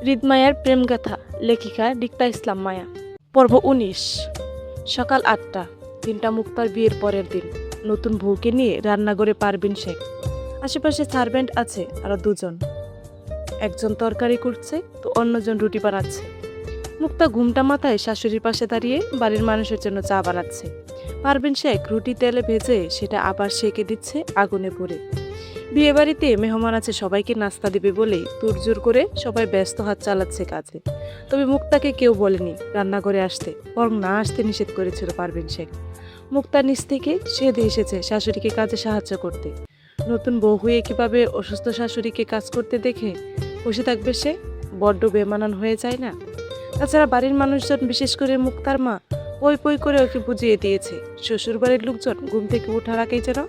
হৃদমায়ার প্রেমগাথা, লেখিকা রিক্তা ইসলাম মায়া। পর্ব ১৯। সকাল ৮টা। দিনটা মুক্তার বিয়ের পরের দিন। নতুন বউকে নিয়ে রান্নাঘরে পারভিন শেখ। আশেপাশে সার্ভেন্ট আছে আরো দুজন। একজন তরকারি করছে তো অন্যজন রুটি বানাচ্ছে। মুক্তা ঘুমটা মাথায় শাশুড়ির পাশে দাঁড়িয়ে বাড়ির মানুষের জন্য চা বানাচ্ছে। পারভিন শেখ রুটি তেলে ভেজে সেটা আবার সেঁকে দিচ্ছে আগুনে পড়ে। বিয়ে বাড়িতে মেহমান আছে, সবাইকে নাস্তা দেবে বলেই তুড়জোড় করে সবাই ব্যস্ত হাত চালাচ্ছে কাজে। তবে মুক্তাকে কেউ বলেনি রান্নাঘরে আসতে, বরং না আসতে নিষেধ করেছিল পারভিন শেখ। মুক্তার নিচ থেকে সেধে এসেছে শাশুড়িকে কাজে সাহায্য করতে। নতুন বউ হয়ে কিভাবে অসুস্থ শাশুড়িকে কাজ করতে দেখে বসে থাকবে সে? বড্ড বেমানান হয়ে যায় না? তাছাড়া বাড়ির মানুষজন, বিশেষ করে মুক্তার মা, পই পই করে ওকে বুঝিয়ে দিয়েছে শ্বশুর বাড়ির লোকজন ঘুম থেকে ওঠার আগেই যেন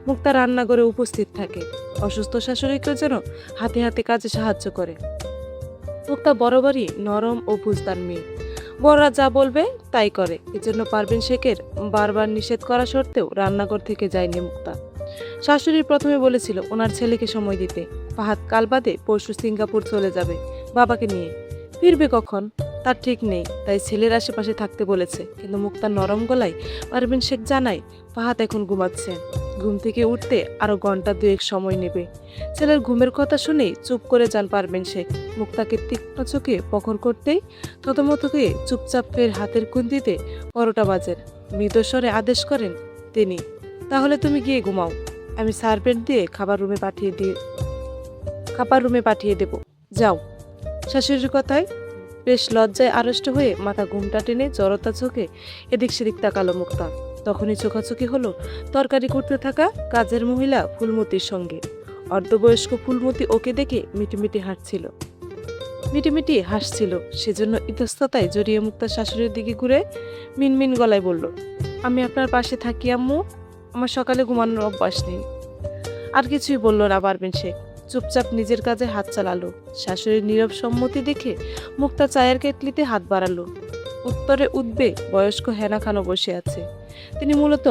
মুক্তা রান্নাঘরে উপস্থিত থাকে, অসুস্থ শাশুড়িকেও যেন হাতে হাতে কাজে সাহায্য করে। মুক্তা বরাবরই নরম ও বুঝদার মেয়ে, বড়রা যা বলবে তাই করে। এজন্য পারভিন শেখের বারবার নিষেধ করা সত্ত্বেও রান্নাঘর থেকে যায়নি মুক্তা। শাশুড়ি প্রথমে বলেছিল ওনার ছেলেকে সময় দিতে। ফাহাদ কাল বাদে পরশু সিঙ্গাপুর চলে যাবে বাবাকে নিয়ে, ফিরবে কখন তার ঠিক নেই, তাই ছেলের আশেপাশে থাকতে বলেছে। কিন্তু মুক্তার নরম গলায় পারভিন শেখ জানায় ফাহাদ এখন ঘুমাচ্ছে, ঘুম থেকে উঠতে আরো ঘন্টা দুয়েক সময় নেবে। ছেলের ঘুমের কথা শুনেই চুপ করে যান পারভিন শেখ। মুক্তাকে তীক্ষ্ণ চোখে পকর করতেই থতমত হয়ে চুপচাপ ফের হাতের কুন্দিতে পরোটা বাজের মৃদস্বরে আদেশ করেন তিনি, তাহলে তুমি গিয়ে ঘুমাও, আমি সার্ভেন্ট দিয়ে খাবার রুমে পাঠিয়ে দেব, যাও। শাশুড়ির কথায় বেশ লজ্জায় আড়ষ্ট হয়ে মাথা ঘুমটা টেনে জড়তা চোখে এদিক সেদিক তাকালো মুক্তা। তখনই চোখাচোখি হলো তরকারি করতে থাকা কাজের মহিলা ফুলমতির সঙ্গে। অর্ধবয়স্ক ফুলমতি ওকে দেখে মিটিমিটি হাসছিল। সেজন্য ইতস্ততায় জড়িয়ে মুক্তা শাশুড়ির দিকে ঘুরে মিনমিন গলায় বলল, আমি আপনার পাশে থাকি আম্মু, আমার সকালে ঘুমানোর অভ্যাস নেই। আর কিছুই বলল না পারভিন শেখ, চুপচাপ নিজের কাজে হাত চালালো। শাশুড়ির নীরব সম্মতি দেখে মুক্তা চায়ের কেটলিতে হাত বাড়ালো। উত্তরে উঠবে বয়স্ক হেনা খানও বসে আছে। তিনি মূলত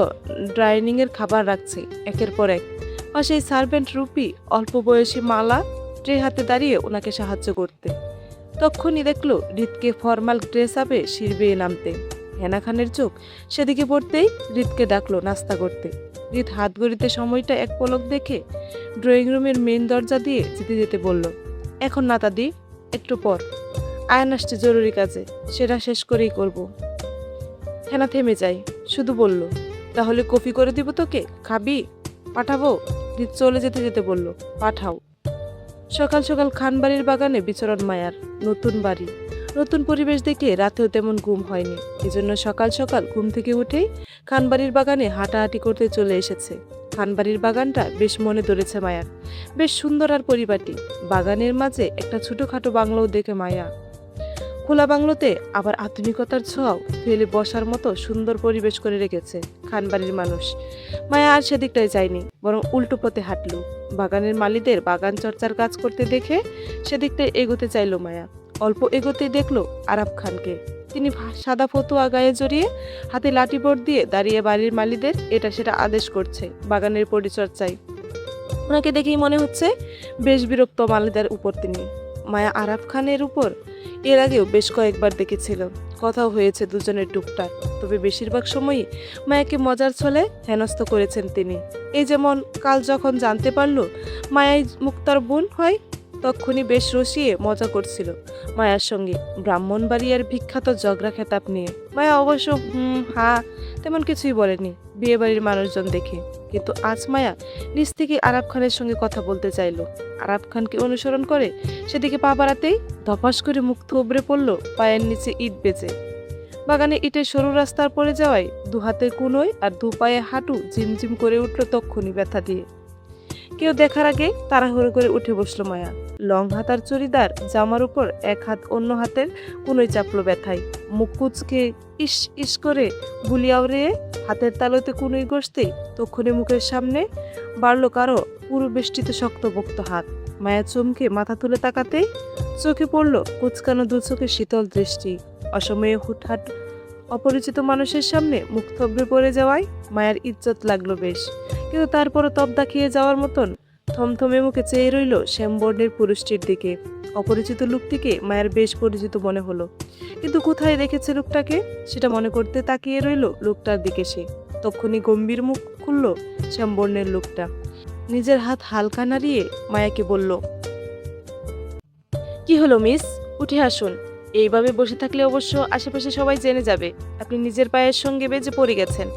ডাইনিং এর খাবার রাখছে একের পর এক। পাশে সার্ভেন্ট রূপী অল্প বয়সী মালা ট্রে হাতে দাঁড়িয়ে ওনাকে সাহায্য করতে। তখনই দেখলো হৃদকে ফর্মাল ড্রেস আপে সিঁড়ি বেয়ে নামতে। হেনা খানের চোখ সেদিকে পড়তেই হৃদকে ডাকলো নাস্তা করতে। হৃদ হাত ঘড়িতে সময়টা এক পলক দেখে ড্রয়িং রুমের মেন দরজা দিয়ে যেতে যেতে বলল, এখন না দাদি, একটু পর। আয়ন আসছে জরুরি কাজে, সেটা শেষ করেই করব। হেনা থেমে যায়, শুধু বলল, তাহলে কফি করে দিব তোকে, খাবি? পাঠাবো? হৃদ চলে যেতে যেতে বলল, পাঠাও। সকাল সকাল খানবাড়ির বাগানে বিচরণ মায়ার। নতুন বাড়ি, নতুন পরিবেশ দেখে রাতেও তেমন ঘুম হয়নি। এজন্য সকাল সকাল ঘুম থেকে উঠেই খানবাড়ির বাগানে হাঁটাহাঁটি করতে চলে এসেছে। খানবাড়ির বাগানটা বেশ মনে ধরেছে মায়ার, বেশ সুন্দর আর পরিপাটি। বাগানের মাঝে একটা ছোটখাটো বাংলোও দেখে মায়া। খোলা বাংলোতে আবার আধুনিকতার ছোঁয়াও ফেলে বসার মতো সুন্দর পরিবেশ করে রেখেছে খানবাড়ির মানুষ। মায়া আর সেদিকটাই যায়নি, বরং উল্টো পথে হাঁটল। বাগানের মালিদের বাগান চর্চার কাজ করতে দেখে সেদিকটাই এগোতে চাইল মায়া। অল্প এগোতেই দেখলো আরাফ খানকে। তিনি সাদা ফতুয়া গায়ে জড়িয়ে হাতে লাঠিবোর্ড দিয়ে দাঁড়িয়ে বাড়ির মালিদের এটা সেটা আদেশ করছে বাগানের পরিচর্যায়। ওনাকে দেখেই মনে হচ্ছে বেশ বিরক্ত মালিদের উপর তিনি। মায়া আরাফ খানের উপর এর আগেও বেশ কয়েকবার দেখেছিল, কথাও হয়েছে দুজনের টুকটাক। তবে বেশিরভাগ সময়ই মায়াকে মজার ছলে হেনস্থ করেছেন তিনি। এই যেমন কাল যখন জানতে পারলো মায়াই মুক্তার বোন হয়, তখনই বেশ রসিয়ে মজা করছিল মায়ার সঙ্গে ব্রাহ্মণবাড়িয়ার বিখ্যাত জগরা খেতাব নিয়ে। মায়া অবশ্য হা তেমন কিছুই বলেনি বিয়ে বাড়ির মানুষজন দেখে। কিন্তু আজ মায়া নিজ থেকে আরাফ খানের সঙ্গে কথা বলতে চাইলো। আরাফ খানকে অনুসরণ করে সেদিকে পা বাড়াতেই ধপাস করে মুখ থুবড়ে পড়লো পায়ের নিচে ইট বেজে। বাগানে ইটের সরু রাস্তার পড়ে যাওয়ায় দু হাতের কুনোয় আর দু পায়ে হাঁটু ঝিমঝিম করে উঠলো তক্ষুনি ব্যথা দিয়ে। কেউ দেখার আগে তাড়াহুড়ো করে উঠে বসলো মায়া। লং হাতার চুড়িদার জামার উপর এক হাত অন্য হাতের কোনোই চাপলো ব্যথায়। মুখ কুচকে ইস ইস করে বুলি আওড়ে হাতের তালুতে কোনোই ঘষতেই তক্ষুনি মুখের সামনে বাড়লো কারো পুরো বেষ্টিত শক্তপোক্ত হাত। মায়া চমকে মাথা তুলে তাকাতেই চোখে পড়লো কুচকানো দু চোখে শীতল দৃষ্টি। অসময়ে হুটহাট অপরিচিত মানুষের সামনে মুখ থবড়ে পড়ে যাওয়ায় মায়ের ইজ্জত লাগলো বেশ, কিন্তু তারপরও তবদা খেয়ে যাওয়ার মতন থমথমে মুখে চেয়ে রইল শ্যামবর্ণের পুরুষটির দিকে। অপরিচিত লোকটিকে মায়ের বেশ পরিচিত মনে হলো, কিন্তু কোথায় দেখেছে লোকটাকে সেটা মনে করতে তাকিয়ে রইল লোকটার দিকে সে। তখনই গম্ভীর মুখ খুলল শ্যামবর্ণের লোকটা, নিজের হাত হালকা নাড়িয়ে মায়াকে বলল, কি হলো মিস, উঠে আসুন। এইভাবে বসে থাকলে অবশ্য আশেপাশে সবাই জেনে যাবে আপনি নিজের পায়ের সঙ্গে বেজে পড়ে গেছেন।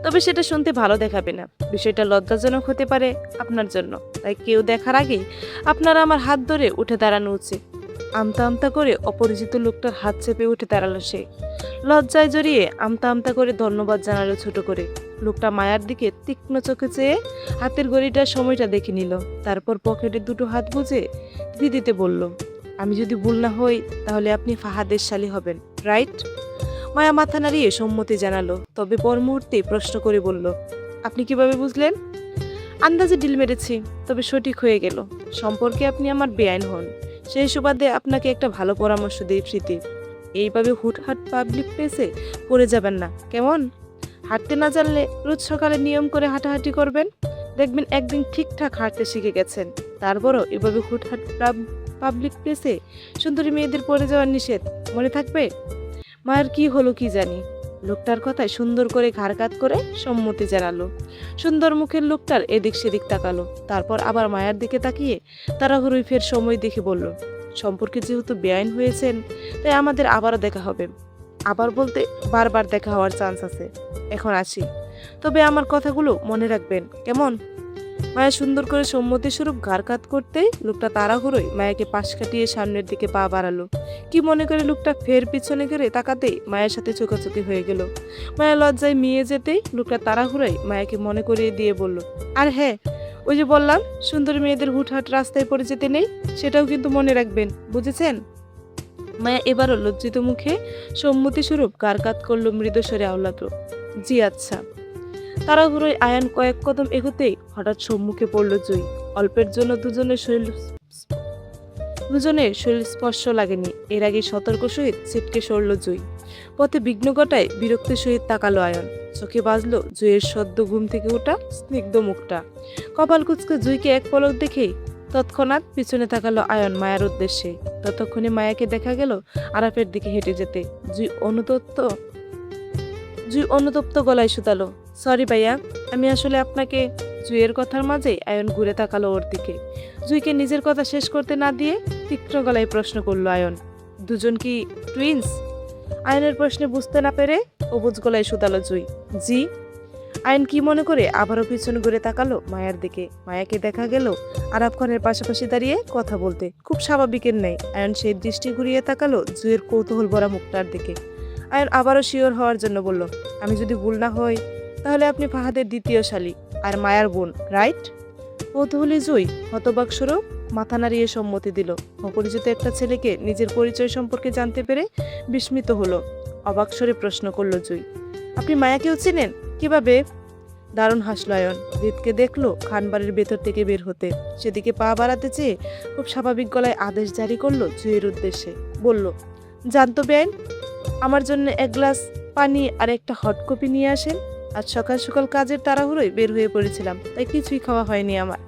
তবে সেটা শুনতে ভালো দেখাবে না, বিষয়টা লজ্জাজনক হতে পারে আপনার জন্য। তাই কেউ দেখার আগেই আপনার আমার হাত ধরে উঠে দাঁড়ানো উচিত। আমতা আমতা করে অপরিচিত লোকটার হাত চেপে উঠে দাঁড়ালো সে। লজ্জায় জড়িয়ে আমতা আমতা করে ধন্যবাদ জানালো ছোট করে। লোকটা মায়ার দিকে তীক্ষ্ণ চোখে চেয়ে হাতের ঘড়িটার সময়টা দেখে নিল। তারপর পকেটে দুটো হাত গুজে দিদিতে বলল, আমি যদি ভুল না হই তাহলে আপনি ফাহাদের শালী হবেন, রাইট? মায়া মাথা নাড়িয়ে সম্মতি জানালো, তবে পর মুহূর্তে প্রশ্ন করে বলল, আপনি কিভাবে বুঝলেন? আন্দাজে ডিল মেরেছি, তবে সঠিক হয়ে গেল। সম্পর্কে আপনি আমার বেআইন হন, সেই সুবাদে আপনাকে একটা ভালো পরামর্শ দিই প্রীতি। এইভাবে হুটহাট পাবলিক প্লেসে পড়ে যাবেন না, কেমন? হাঁটতে না জানলে রোজ সকালে নিয়ম করে হাঁটাহাঁটি করবেন, দেখবেন একদিন ঠিকঠাক হাঁটতে শিখে গেছেন। তারপরও এভাবে হুটহাট পাবলিক প্লেসে সুন্দরী মেয়েদের পড়ে যাওয়ার নিষেধ, মনে থাকবে? মায়ের কি হলো কি জানি, লোকটার কথায় সুন্দর করে ঘাড় কাত করে সম্মতি জানালো। সুন্দর মুখের লোকটার এদিক সেদিক তাকালো, তারপর আবার মায়ের দিকে তাকিয়ে তাড়াহুড়োই ফের সময় দেখে বলল, সম্পর্কে যেহেতু বেআইন হয়েছেন তাই আমাদের আবারও দেখা হবে। আবার বলতে বারবার দেখা হওয়ার চান্স আছে। এখন আসি, তবে আমার কথাগুলো মনে রাখবেন, কেমন? মায়া সুন্দর করে সম্মতি স্বরূপ ঘাড় কাত করতেই লোকটা তাড়াহুড়োই মায়াকে পাশ কাটিয়ে সামনের দিকে পা বাড়ালো। কি মনে করে লোকটা ফের পিছনে করে তাকাতেই মায়ের সাথে চোখাচোখি হয়ে গেল। মায়া লজ্জায় মিয়ে যেতেই লোকটা তাড়াহুড়োই মায়াকে মনে করিয়ে দিয়ে বলল, আর হ্যাঁ, ওই যে বললাম সুন্দর মেয়েদের হুটহাট রাস্তায় পড়ে যেতে নেই, সেটাও কিন্তু মনে রাখবেন, বুঝেছেন? মায়া এবারও লজ্জিত মুখে সম্মতি স্বরূপ ঘাড় কাত করলো, মৃদুস্বরে আওলাতো, জি আচ্ছা। তাড়াহুড়োয় আয়ান কয়েক কদম এগোতেই হঠাৎ সম্মুখে পড়ল জয়ী। অল্পের জন্য দুজনের শরীর স্পর্শ লাগেনি। এর আগে সতর্ক সহিত ছিটকে সরল জয়ী। পথে বিঘ্ন ঘটায় বিরক্তির সহিত তাকালো আয়ান। চোখে বাজলো জয়ের সদ্য ঘুম থেকে ওঠা স্নিগ্ধ মুখটা। কপাল কুঁচকে জয়ীকে এক পলক দেখেই তৎক্ষণাৎ পিছনে তাকালো আয়ন মায়ার উদ্দেশ্যে। ততক্ষণে মায়াকে দেখা গেল আরাফের দিকে হেঁটে যেতে। জুই অনুতপ্ত গলায় শুধালো, সরি ভাইয়া, আমি আসলে আপনাকে। জুইয়ের কথার মাঝে আয়ন ঘুরে তাকালো ওর দিকে। জুইকে নিজের কথা শেষ করতে না দিয়ে তীক্ষ্ণ গলায় প্রশ্ন করলো আয়ন, দুজন কি টুইন্স? আয়নের প্রশ্নে বুঝতে না পেরে অবুঝ গলায় শুধালো জুই, জি। আয়ন কি মনে করে আবারও পিছনে ঘুরে তাকালো মায়ার দিকে। মায়াকে দেখা গেল আরাফ খানের পাশাপাশি দাঁড়িয়ে কথা বলতে। খুব স্বাভাবিকের ন্যায় আয়ন সেই দৃষ্টি ঘুরিয়ে তাকালো জুইয়ের কৌতূহল ভরা মুখটার দিকে। আয়ন আবারও শিওর হওয়ার জন্য বলল, আমি যদি ভুল না হই তাহলে আপনি ফাহাদের দ্বিতীয় শালী আর মায়ার বোন, রাইট? কৌতূহলী জুই হতবাক স্বরূপ মাথা নাড়িয়ে সম্মতি দিল। অপরিচিত একটা ছেলেকে নিজের পরিচয় সম্পর্কে জানতে পেরে বিস্মিত হলো। অবাক স্বরে প্রশ্ন করলো জুই, আপনি মায়াকেও চেনেন? কিভাবে? দারুণ হাসল আয়ন। হৃদকে দেখলো খানবাড়ির ভেতর থেকে বের হতে। সেদিকে পা বাড়াতে চেয়ে খুব স্বাভাবিক গলায় আদেশ জারি করলো জুইয়ের উদ্দেশ্যে। বলল, জানতো বেআইন, আমার জন্য এক গ্লাস পানি আর একটা হট কফি নিয়ে আসেন। আজ সকাল সকাল কাজের তাড়াহুড়োয় বের হয়ে পড়েছিলাম, তাই কিছুই খাওয়া হয়নি আমার।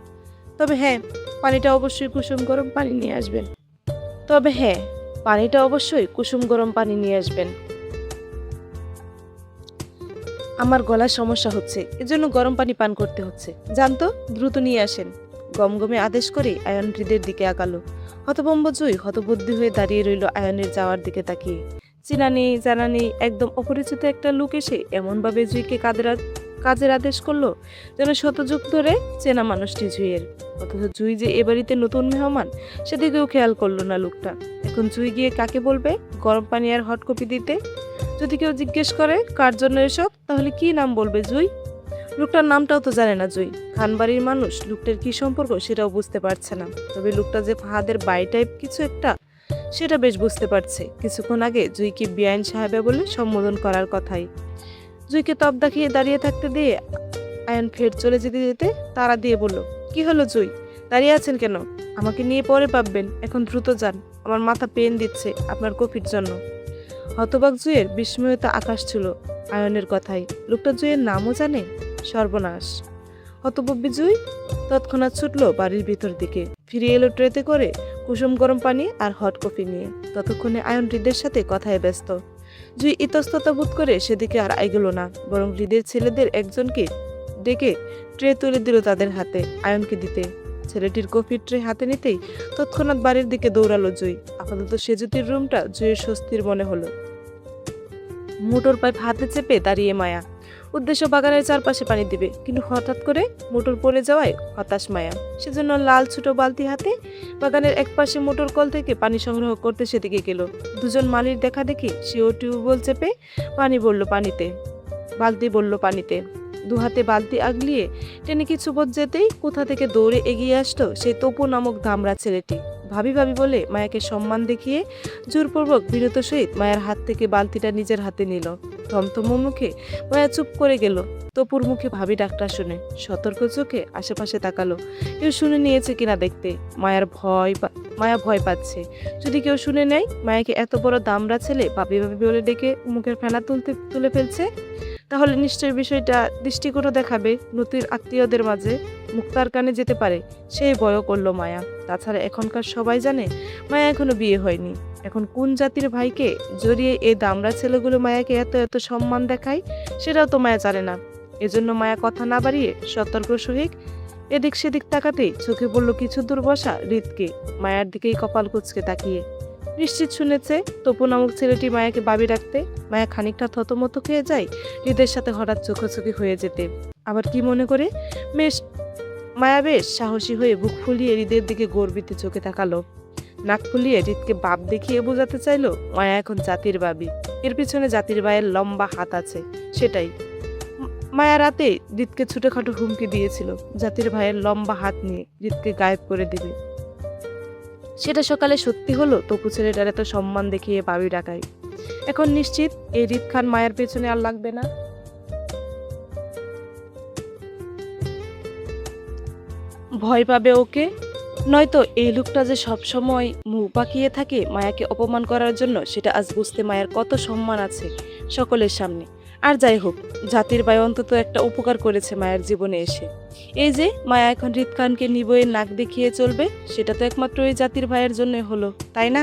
তবে হ্যাঁ, পানিটা অবশ্যই কুসুম গরম পানি নিয়ে আসবেন। আমার গলার সমস্যা হচ্ছে, এজন্য গরম পানি পান করতে হচ্ছে। জানতো, দ্রুত নিয়ে আসেন। গমগমে আদেশ করে আয়ন হৃদের দিকে আগালো। হতভম্ব জুই হতবুদ্ধি হয়ে দাঁড়িয়ে রইল আয়নের যাওয়ার দিকে তাকিয়ে। চেনা নেই জানা নেই একদম অপরিচিত একটা লোক এসে এমনভাবে জুইকে কাজের আদেশ করলো যেন শতযুগ ধরে চেনা মানুষটি জুইয়ের। অথচ জুই যে এ বাড়িতে নতুন মেহমান সেদিকেও খেয়াল করলো না লোকটা। এখন জুই গিয়ে কাকে বলবে গরম পানি আর হট কফি দিতে? যদি কেউ জিজ্ঞেস করে কার জন্য এসব, তাহলে কি নাম বলবে জুই? লোকটার নামটাও তো জানে না জুই। খানবাড়ির মানুষ লোকটার কি সম্পর্ক সেটাও বুঝতে পারছে না। তবে লোকটা যে ফাহাদের বাই টাইপ কিছু একটা, সেটা বেশ বুঝতে পারছে। কিছুক্ষণ আগে জুইকে বেআইন সাহেবা বলে সম্বোধন করার কথাই। জুইকে তপ দেখিয়ে দাঁড়িয়ে থাকতে দিয়ে আয়ন ফের চলে যেতে যেতে তাড়া দিয়ে বলল, কি হলো জুই, দাঁড়িয়ে আছেন কেন? আমাকে নিয়ে পরে পাববেন, এখন দ্রুত যান। আমার মাথা পেন দিচ্ছে আপনার কফির জন্য। হতবাক জুইয়ের বিস্ময়িত আকাশ ছিল আয়নের কথাই। লোকটা জুইয়ের নামও জানে? সর্বনাশ! হতবব্বী জুই তৎক্ষণাৎ ছুটল বাড়ির ভিতর দিকে। ফিরে এলো ট্রেতে করে কুসুম গরম পানি আর হট কফি নিয়ে। ততক্ষণে আয়ন হৃদের সাথে কথায় ব্যস্ত। জুই ইতস্ততা বোধ করে সেদিকে আর এগোলো না, বরং হৃদের ছেলেদের একজনকে ডেকে ট্রে তুলে দিল তাদের হাতে আয়নকে দিতে। ছেলেটির কফির ট্রে হাতে নিতেই তৎক্ষণাৎ বাড়ির দিকে দৌড়ালো জুই। আপাতত সেজুতির রুমটা জুইয়ের স্বস্তির মনে হলো। মোটর পাইপ হাতে চেপে দাঁড়িয়ে মায়া। উদ্দেশ্য বাগানের চারপাশে পানি দিবে, কিন্তু হঠাৎ করে মোটর পড়ে যাওয়ায় হতাশ মায়া। সেজন্য লাল ছোট বালতি হাতে বাগানের একপাশে মোটর কল থেকে পানি সংগ্রহ করতে সেদিকে গেল। দুজন মালির দেখা দেখি সেও টিউবওয়েল চেপে পানি ভরল পানিতে, বালতি ভরল পানিতে। দুহাতে বালতি আগলিয়ে টেনে কিছু পথ যেতেই কোথা থেকে দৌড়ে এগিয়ে আসলো সেই তপু নামক ধামরা ছেলেটি। ভাবি ভাবি বলে মায়াকে সম্মান দেখিয়ে জোরপূর্বক বিরত সহিত মায়ের হাত থেকে বালতিটা নিজের হাতে নিল। থমথম মুখে মায়া চুপ করে গেল। তপুর মুখে ভাবি ডাকটা শুনে সতর্ক চোখে আশেপাশে তাকালো, কেউ শুনে নিয়েছে কিনা দেখতে। মায়া ভয় পাচ্ছে, যদি কেউ শুনে নেয় মায়াকে এত বড় দামড়া ছেলে ভাবি ভাবি বলে ডেকে মুখের ফেনা তুলে ফেলছে, তাহলে নিশ্চয়ই বিষয়টা দৃষ্টিকটু দেখাবে নতুন আত্মীয়দের মাঝে, মুক্তার কানে যেতে পারে। সেই ভয়ও করলো মায়া। তাছাড়া এখনকার সবাই জানে মায়া এখনো বিয়ে হয়নি। এখন কোন জাতির ভাইকে জড়িয়ে এই দামড়া ছেলেগুলো মায়াকে এত এত সম্মান দেখায় সেটাও তো মায়া জানে না। এজন্য মায়া কথা না বাড়িয়ে সতর্ক সহিত এদিক সেদিক তাকাতেই চোখে পড়ল কিছু দূর বসা হৃদকে, মায়ার দিকেই কপাল কুঁচকে তাকিয়ে। নিশ্চিত শুনেছে তপু নামক ছেলেটি মায়াকে বাবি ডাকতে। মায়া খানিকটা থতমত খেয়ে যায় হৃদের সাথে হঠাৎ চোখাচোখি হয়ে যেতে। আবার কি মনে করে মায়া বেশ সাহসী হয়ে বুক ফুলিয়ে হৃদের দিকে গর্বিত চোখে তাকালো। নাক ফুলিয়ে হৃদকে বাপ দেখিয়ে বোঝাতে চাইলো মায়া এখন জাতির বাবি। এর পিছনে জাতির ভাইয়ের লম্বা হাত আছে, সেটাই। মায়া রাতে হৃদকে ছোটখাটো হুমকি দিয়েছিল জাতির ভাইয়ের লম্বা হাত নিয়ে হৃদকে গায়েব করে দিবে। সেটা সকালে সত্যি হলো তপু ছেলেটার এত সম্মান দেখিয়ে বাবি ডাকায়। এখন নিশ্চিত এই হৃদ খান মায়ের পেছনে আর লাগবে না। ভয় পাবে ওকে, নয়তো এই লোকটা যে সবসময় মুখ বাঁকিয়ে থাকে মায়াকে অপমান করার জন্য, সেটা আজ বুঝতে মায়ের কত সম্মান আছে সকলের সামনে। আর যাই হোক, জাতির ভাই অন্তত একটা উপকার করেছে মায়ের জীবনে এসে। এই যে মায়া এখন হৃদ খানকে নিবয়ে নাক দেখিয়ে চলবে, সেটা তো একমাত্র এই জাতির ভাইয়ের জন্যই হলো, তাই না?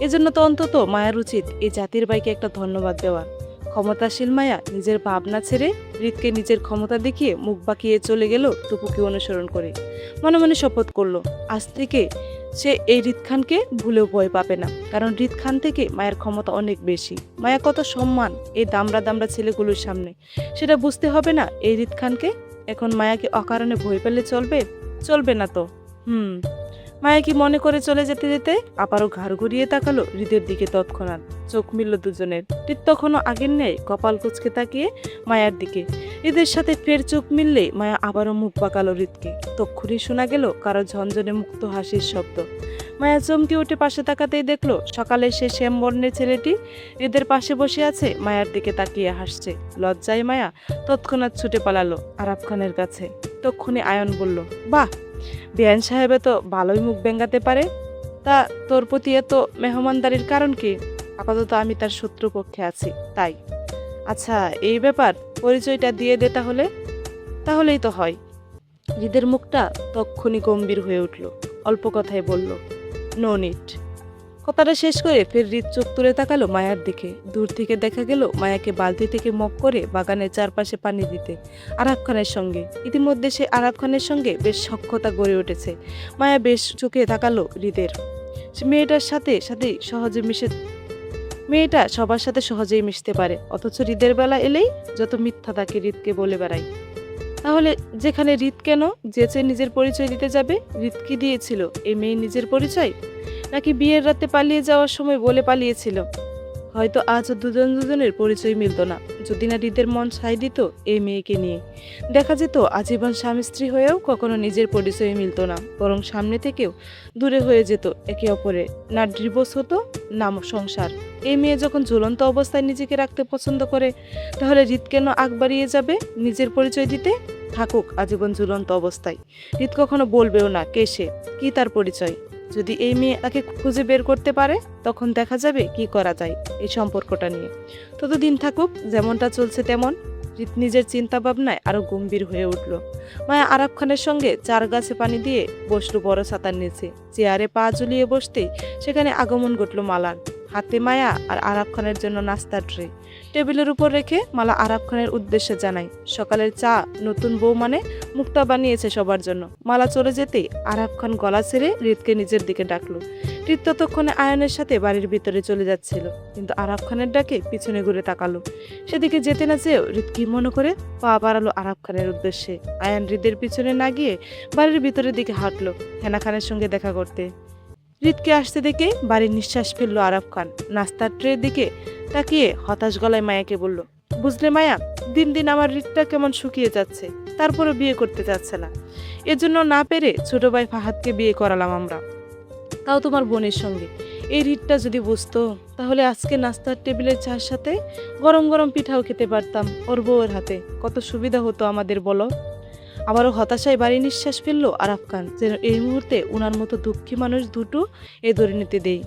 এজন্য তো অন্তত মায়ের উচিত এই জাতির ভাইকে একটা ধন্যবাদ দেওয়া। ক্ষমতাশীল মায়া নিজের ভাবনা ছেড়ে হৃদকে নিজের ক্ষমতা দেখিয়ে মুখ বাঁকিয়ে চলে গেল টুপুকে অনুসরণ করে। মনে মনে শপথ করলো আজ থেকে সে এই হৃদ খানকে ভুলেও ভয় পাবে না, কারণ হৃদ খান থেকে মায়ের ক্ষমতা অনেক বেশি। মায়া কত সম্মান এই দামড়া ছেলেগুলোর সামনে, সেটা বুঝতে হবে না এই হৃদ খানকে। এখন মায়াকে অকারণে ভয় পেলে চলবে না তো। মায়া কি মনে করে চলে যেতে যেতে আবারও ঘাড় ঘুরিয়ে তাকালো হৃদের দিকে। তৎক্ষণাৎ চোখ মিলল দুজনের। হৃদ তখনও আগের ন্যায় কপাল কুঁচকে তাকিয়ে মায়ার দিকে। হৃদের সাথে ফের চোখ মিললে মায়া আবারও মুখ বাঁকালো হৃদকে। তক্ষুনি শোনা গেল কারো ঝনঝনে মুক্ত হাসির শব্দ। মায়া চমকে উঠে পাশে তাকাতেই দেখলো সকালে সে শ্যামবর্ণের ছেলেটি হৃদের পাশে বসে আছে, মায়ার দিকে তাকিয়ে হাসছে। লজ্জায় মায়া তৎক্ষণাৎ ছুটে পালালো আরাফ খানের কাছে। তক্ষুনি আয়ন বলল, বাহ, বেআইন সাহেবে তো ভালোই মুখ বেঙ্গাতে পারে। তা তোর প্রতি এত মেহমানদারির কারণ কি? আপাতত আমি তার শত্রুপক্ষে আছি, তাই। আচ্ছা, এই ব্যাপার, পরিচয়টা দিয়ে দে তাহলেই তো হয়। হৃদের মুখটা তক্ষুনি গম্ভীর হয়ে উঠল। অল্প কথায় বলল, নো নিড। কথাটা শেষ করে ফের হৃদ চোখ তুলে তাকালো মায়ার দিকে। দূর থেকে দেখা গেল মায়াকে বালতি থেকে মগ করে বাগানের চারপাশে পানি দিতে আরাফ খানের সঙ্গে। ইতিমধ্যে সে আরাফ খানের সঙ্গে বেশ সখ্যতা গড়ে উঠেছে। মায়া বেশ চোখে তাকালো হৃদের। মেয়েটা সবার সাথে সহজেই মিশতে পারে, অথচ হৃদের বেলা এলেই যত মিথ্যা তাকে হৃদকে বলে বেড়ায়। তাহলে যেখানে হৃদ কেন যেচে নিজের পরিচয় দিতে যাবে? হৃদ কি দিয়েছিল এই মেয়ে নিজের পরিচয়, নাকি বিয়ের রাতে পালিয়ে যাওয়ার সময় বলে পালিয়েছিল? হয়তো আজও দুজনের পরিচয় মিলত না, যদি না হৃদের মন সায় দিত এই মেয়েকে নিয়ে। দেখা যেত আজীবন স্বামী স্ত্রী হয়েও কখনো নিজের পরিচয় মিলত না, বরং সামনে থেকেও দূরে হয়ে যেত একে অপরে। না ডিভোর্স হতো না সংসার। এই মেয়ে যখন ঝুলন্ত অবস্থায় নিজেকে রাখতে পছন্দ করে, তাহলে হৃদ কেন আগ বাড়িয়ে যাবে নিজের পরিচয় দিতে? থাকুক আজীবন ঝুলন্ত অবস্থায়। হৃদ কখনো বলবেও না কে সে, কি তার পরিচয়। যদি এই মেয়ে তাকে খুঁজে বের করতে পারে, তখন দেখা যাবে কি করা যায় এই সম্পর্কটা নিয়ে। ততদিন থাকুক যেমনটা চলছে তেমন। রিত নিজের চিন্তা ভাবনায় আরো গম্ভীর হয়ে উঠল। মায়া আরাফ খানের সঙ্গে চার গাছে পানি দিয়ে বসলো বড় ছাতার নিচে। চেয়ারে পা ঝুলিয়ে বসতেই সেখানে আগমন ঘটল মালার। হাতে মায়া আর আরাফ খানের জন্য নাস্তার ট্রে টেবিলের উপর রেখে মালা আরাফ খানের উদ্দেশ্যে জানায়, সকালের চা নতুন বউ মানে মুক্তা বানিয়েছে সবার জন্য। মালা চলে যেতেই আরাফ খান গলা ছেড়ে রিতকে নিজের দিকে ডাকলো। রিত ততক্ষণে আয়নের সাথে বাড়ির ভিতরে চলে যাচ্ছিল, কিন্তু আরাফ খানের ডাকে পিছনে ঘুরে তাকালো। সেদিকে যেতে না চেয়েও রিত কি মনে করে পা বাড়ালো আরাফ খানের উদ্দেশ্যে। আয়ান হৃদের পিছনে না গিয়ে বাড়ির ভিতরের দিকে হাঁটলো হেনা খানের সঙ্গে দেখা করতে। রিতকে আসতে দেখে বাড়ির নিঃশ্বাস ফেললো আরাফ খান। নাস্তার ট্রের দিকে তাকিয়ে হতাশ গলায় মায়াকে বলল, বুঝলে মায়া, দিন দিন আমার রিতটা কেমন শুকিয়ে যাচ্ছে, তারপরে বিয়ে করতে চাচ্ছে না। এজন্য না পেরে ছোট ভাই ফাহাদকে বিয়ে করালাম আমরা, তাও তোমার বোনের সঙ্গে। এই রিতটা যদি বুঝতো তাহলে আজকে নাস্তার টেবিলের চার সাথে গরম গরম পিঠাও খেতে পারতাম ওর বউয়ের হাতে। কত সুবিধা হতো আমাদের বলো। আবারও হতাশায় বাড়ি নিঃশ্বাস ফেললো আরাফ খান, যেন এই মুহূর্তে উনার মতো দুঃখী মানুষ দুটো এ ধরে নিতে দেই।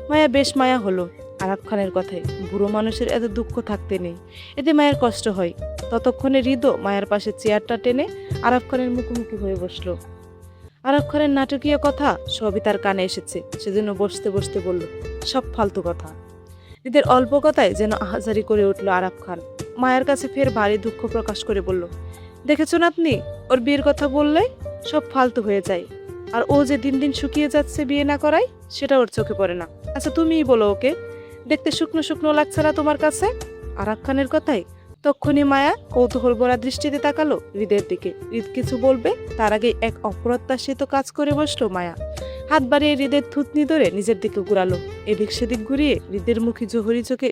মায়া বেশ মায়া হলো আরাফ খানের কথায়। বুড়ো মানুষের এত দুঃখ থাকতে নেই, এতে মায়ের কষ্ট হয়। ততক্ষণে হৃদও মায়ের পাশে চেয়ারটা টেনে আরাফ খানের মুখোমুখি হয়ে বসলো। আরাফ খানের নাটকীয় কথা সবই তার কানে এসেছে, সেজন্য বসতে বসতে বলল, সব ফালতু কথা। হৃদের অল্প কথায় যেন আহাজারি করে উঠল আরাফ খান। মায়ের কাছে ফের ভারী দুঃখ প্রকাশ করে বলল, দেখেছেন আপনি, ওর বিয়ের কথা বললে সব ফালতু হয়ে যায়। আর ও যে দিন দিন শুকিয়ে যাচ্ছে বিয়ে না করায়, সেটা ওর চোখে পড়ে না। আচ্ছা তুমিই বলো, ওকে দেখতে শুকনো শুকনো লাগছে না তোমার কাছে? আরাফ খানের কথায় তক্ষুনি মায়া কৌতূহল ভরা দৃষ্টিতে তাকালো হৃদের দিকে। হৃদ কিছু বলবে তার আগে এক অপ্রত্যাশিত কাজ করে বসলো মায়া। হাত বাড়িয়ে হৃদের থুতনি ধরে নিজের দিকে ঘুরালো। এদিক সেদিক ঘুরিয়ে হৃদের মুখে জোহরি চোখে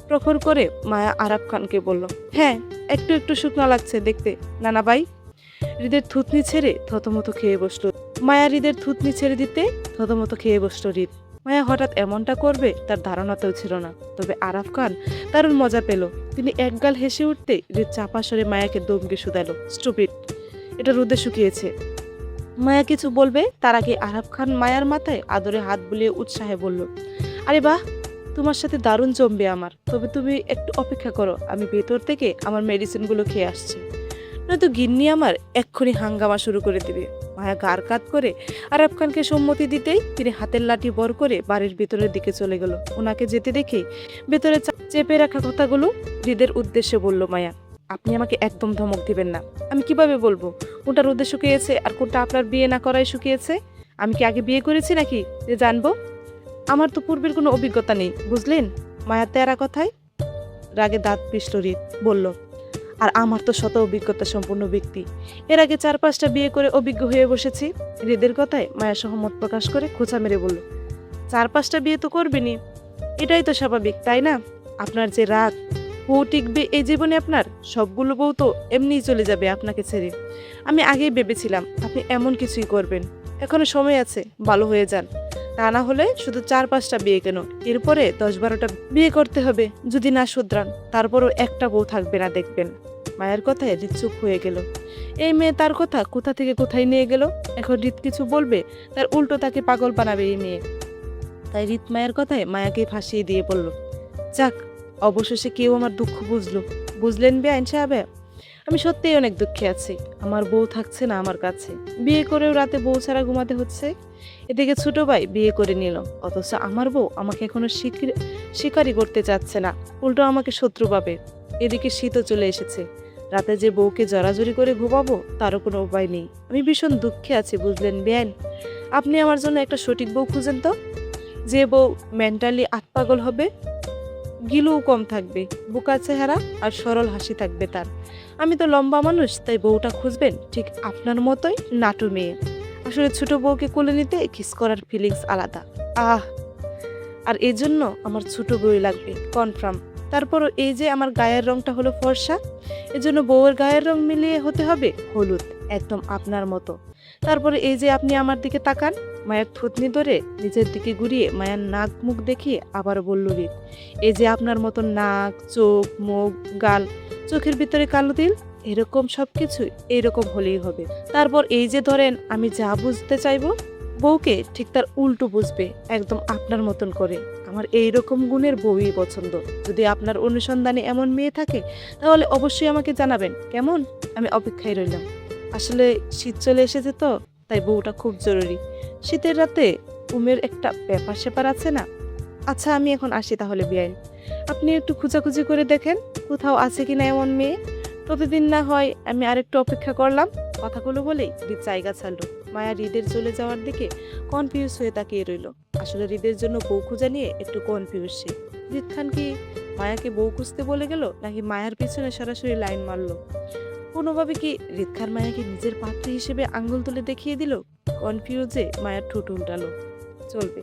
প্রখর করে মায়া আরাফ খানকে বলল, হ্যাঁ একটু একটু শুকনো লাগছে দেখতে নানা ভাই। হৃদের থুতনি ছেড়ে থতমত খেয়ে বসলো মায়া। হৃদের থুতনি ছেড়ে দিতে থতমত খেয়ে বসলো হৃদ। মায়া হঠাৎ এমনটা করবে তার ধারণাতেও ছিল না, তবে আরাফ খান দারুণ মজা পেল। তিনি একগাল হেসে উঠতে হৃদ চাপা সরে মায়াকে দমকে শুধালো, স্টুপিড, এটা রোদে শুকিয়েছে। মায়া কিছু বলবে তার আগে আরাফ খান মায়ার মাথায় আদরে হাত বুলিয়ে উৎসাহে বলল, আরে বাহ, তোমার সাথে দারুণ জমবে আমার। তবে তুমি একটু অপেক্ষা করো, আমি ভেতর থেকে আমার মেডিসিনগুলো খেয়ে আসছি, নয়তো গিন্নি আমার এক্ষুনি হাঙ্গামা শুরু করে দিবে। মায়া গার কাত করে আরাফ খানকে সম্মতি দিতেই তিনি হাতের লাঠি বর করে বাড়ির ভিতরের দিকে চলে গেল। ওনাকে যেতে দেখে ভেতরে চেপে রাখা কথাগুলো হৃদের উদ্দেশ্যে বলল মায়া, আপনি আমাকে একদম ধমক দিবেন না। আমি কিভাবে বলবো কোনটা রোদে শুকিয়েছে আর কোনটা আপনার বিয়ে না করায় শুকিয়েছে? আমি কি আগে বিয়ে করেছি নাকি যে জানবো? আমার তো পূর্বের কোনো অভিজ্ঞতা নেই, বুঝলেন? মায়া তেরা কথায় রাগে দাঁত পিষল হৃদ, বলল, আর আমার তো শত অভিজ্ঞতা সম্পূর্ণ ব্যক্তি, এর আগে 4-5টা বিয়ে করে অভিজ্ঞ হয়ে বসেছি। হৃদের কথায় মায়া সহমত প্রকাশ করে খোঁচা মেরে বলল, 4-5টা বিয়ে তো করবেনি, এটাই তো স্বাভাবিক তাই না? আপনার যে রাগ, বউ টিকবে এই জীবনে আপনার? সবগুলো বউ তো এমনিই চলে যাবে আপনাকে ছেড়ে। আমি আগেই ভেবেছিলাম আপনি এমন কিছুই করবেন। এখনো সময় আছে, ভালো হয়ে যান। তা না হলে শুধু 4-5টা বিয়ে কেন, এরপরে 10-12টা বিয়ে করতে হবে। যদি না শুধরান তারপরও একটা বউ থাকবে না দেখবেন। মায়ের কথায় হৃদ চুপ হয়ে গেল। এই মেয়ে তার কথা কোথা থেকে কোথায় নিয়ে গেল। এখন হৃদ কিছু বলবে তার উল্টো তাকে পাগল বানাবে এই মেয়ে। তাই হৃদ মায়ের কথায় মায়াকে ফাঁসিয়ে দিয়ে বলল, যাক, অবশেষে কেউ আমার দুঃখ বুঝলো। বুঝলেন বেআইন সাহেব, আমি সত্যিই অনেক দুঃখে আছি। আমার বউ থাকছে না আমার কাছে, বিয়ে করেও রাতে বউ ছাড়া ঘুমাতে হচ্ছে। এদিকে ছোট ভাই বিয়ে করে নিল, অথচ আমার বউ আমাকে এখনো স্বীকারই করতে চাচ্ছে না, উল্টো আমাকে শত্রু পাবে। এদিকে শীতও চলে এসেছে, রাতে যে বউকে জড়াজড়ি করে ঘুমাবো তারও কোনো উপায় নেই। আমি ভীষণ দুঃখে আছি, বুঝলেন বেআইন। আপনি আমার জন্য একটা সঠিক বউ খুঁজেন তো, যে বউ মেন্টালি আতপাগল হবে, গিলুও কম থাকবে, বোকা চেহারা আর সরল হাসি থাকবে তার। আমি তো লম্বা মানুষ, তাই বউটা খুঁজবেন ঠিক আপনার মতোই নাটু মেয়ে। আসলে ছোট বউকে কোলে নিতে কিস করার ফিলিংস আলাদা। আহ, আর এই জন্য আমার ছোট বউই লাগবে কনফার্ম। তারপরও এই যে আমার গায়ের রংটা হলো ফর্সা, এজন্য বউয়ের গায়ের রং মিলিয়ে হতে হবে হলুদ, একদম আপনার মতো। তারপরে এই যে আপনি আমার দিকে তাকান। মায়ের থুতনি ধরে নিজের দিকে ঘুরিয়ে মায়ের নাক মুখ দেখিয়ে আবার বলল হৃদ, এই যে আপনার মতো নাক, চোখ, মুখ, গাল, চোখের ভিতরে কালো তিল, এরকম সবকিছুই এইরকম হলেই হবে। তারপর এই যে ধরেন আমি যা বুঝতে চাইবো বউকে ঠিক তার উল্টো বুঝবে, একদম আপনার মতন করে। আমার এইরকম গুণের বউই পছন্দ। যদি আপনার অনুসন্ধানে এমন মেয়ে থাকে তাহলে অবশ্যই আমাকে জানাবেন, কেমন? আমি অপেক্ষায় রইলাম। আসলে শীত চলে এসেছে তো, তাই বউটা খুব জরুরি। শীতের রাতে ঘুমের একটা ব্যাপার স্যাপার আছে না। আচ্ছা আমি এখন আসি তাহলে বেআইন। আপনি একটু খোঁজাখুঁজি করে দেখেন কোথাও আছে কিনা এমন মেয়ে। প্রতিদিন না হয় আমি আরেকটু অপেক্ষা করলাম। কথাগুলো বলেই হৃদ জায়গা ছাড়লো। মায়া হৃদের চলে যাওয়ার দিকে কনফিউজ হয়ে তাকিয়ে রইল। আসলে হৃদের জন্য বউ খোঁজা নিয়ে একটু কনফিউজ সে। হৃদ খান কি মায়াকে বউ খুঁজতে বলে গেল, নাকি মায়ার পিছনে সরাসরি লাইন মারলো? কোনোভাবে কি হৃদ খান মায়াকে নিজের পাত্রী হিসেবে আঙ্গুল তুলে দেখিয়ে দিল? কনফিউজে মায়ার ঠোঁট উল্টালো। চলবে।